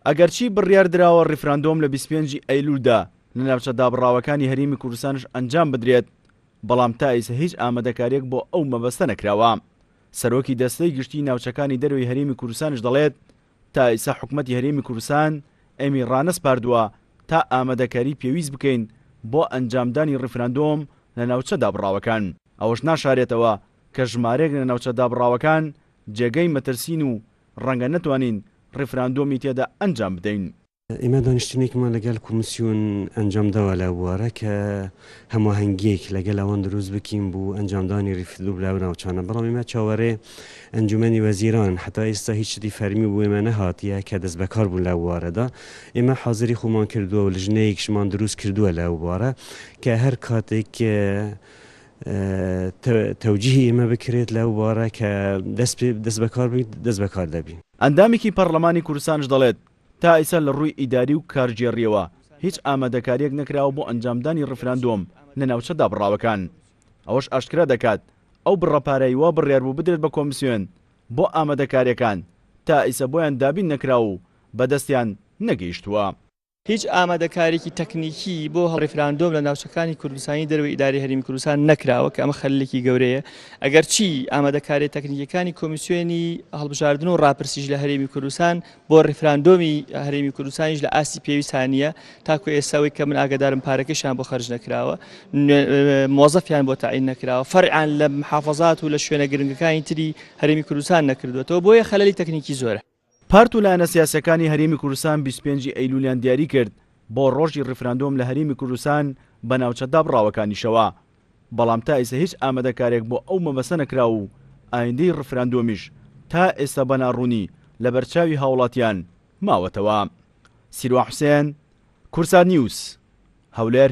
ئەگەرچی بڕیار درراوە ڕیفراندۆم لە 25 ئەیلولدا لە ناوچە دابڕاوەکانی هەرێمی کوردستانش ئەنجام بدرێت، بەڵام تا ئێستا هیچ ئامادەکاریەک بۆ ئەو مەبەستە نەکراوە. سەرۆکی دەستەی گشتی ناوچەکانی دەروی هەرێمی کوردستانش دەڵێت تا ئێستا حکوومەتی هەرێمی کوردستان ئەمی ڕانەسپاردووە تا ئامادەکاری پێویست بکەین بۆ ئەنجامدانی ڕیفراندۆم لە ناوچە دابڕاوەکان. ئەوەش ناشارێتەوە کە ژمارەیەک لە ناوچە دابڕاوەکان جێگەی مەترسین و ڕەنگە نەتوانین ڕیفراندۆمی تێدا ئەنجام بدەین. ئێمە دانیشتنێکمان لەگەڵ کۆمیسیۆن ئەنجامداوە لە بوارە کە هەماهەنگیەک لەگەڵ ئەوان دروست بکەین بۆ ئەنجامدانی ڕیفراندۆم لەو ناوچانە، بەڵام ئێمە چاوەڕێ ئەنجومەنی وەزیران حتا ئێستا هیچ شتی فەرمی بۆ ئێمە نەهاتیە کە دەست بەکار بوون لە بوارەدا. ئێمە حاضری خۆمان کردووە و لژنەیەکشمان دروست کردووە لە بوارە کە هەر کاتێک تەوجیهی ئێمە بکرێت لەو بوارە کە دەست بەکار دەبین. ئەندامێکی پەرلەمانی کوردستانش دەڵێت تا ئێستا لە ڕووی ئیداری و کارژێڕیەوە هیچ ئامادەکاریەک نەکراوە بۆ ئەنجامدانی ڕیفراندۆم لە ناوچە دابڕاوەکان. ئەوەش ئاشکرا دەکات ئەو بڕەپارەی وا بڕیار بوو بدرێت بە کۆمیسیۆن بۆ ئامادەکاریەکان تا ئێستا بۆیان دابین نەکراوە و بەدەستیان نەگەیشتووە. هیچ ئامادەکاریی تەکنیکی بۆ ڕیفراندۆم لە ناوچەکانی کوردستانی دەروی ئیداری هەرێمی کوردستان نەکراوە کە ئەمە خەلێکی گەورەیە. ئەگەر چی ئامادەکاری تەکنیکەکانی کۆمیسیۆنی هەڵبژاردن و ڕاپرسیش لە هەرێمی کوردستان بۆ ڕیفراندۆمی هەرێمی کوردستانیش لە ئاستی پێویستانە تاکو ئێستاوەی کە من ئاگادارم پارەکەشیان بۆ خەرج نەکراوە، مۆزەفیان بۆ تاعین نەکراوە، فەرعیان لە محافەزات و لە شوێنە گرنگەکانی تری هەرێمی کوردستان نەکردوێتەوە، بۆیە خەلەلی تەکنیکی زۆرە. پارت و لایەنە سیاسەکانی هەرێمی کوردستان 25 ئەیلولیان دیاری کرد بۆ ڕۆژی ڕیفراندۆم لە هەرێمی کوردستان بە ناوچە دابڕاوەکانیشەوە، بەڵام تا ئێستا هیچ ئامادەکارێک بۆ ئەو مەبەستە نەکراوە و ئایندەی ڕیفراندۆمیش تا ئێستا بەناڕوونی لە بەرچاوی هاوڵاتیان ماوەتەوە. سیروان حوسێن، کورسان نیوز، هەولێر.